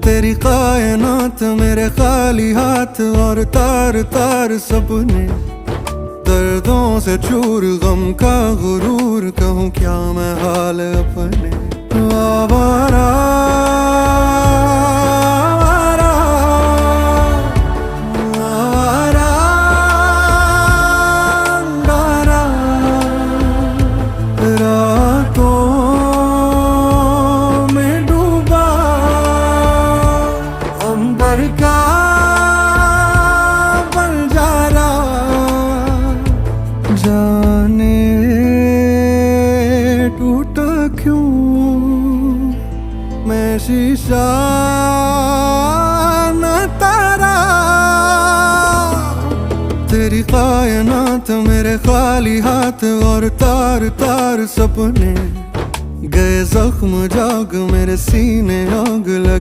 तेरी कायनात मेरे खाली हाथ और तार तार सपने, दर्दों से चूर गम का गुरूर, कहूँ क्या मैं हाल अपने। आवारा का बंजारा, जाने टूटा क्यों मैं शीशा न तारा। तेरी कायनात मेरे खाली हाथ और तार तार सपने, गए जख्म जाग मेरे सीने आग लग।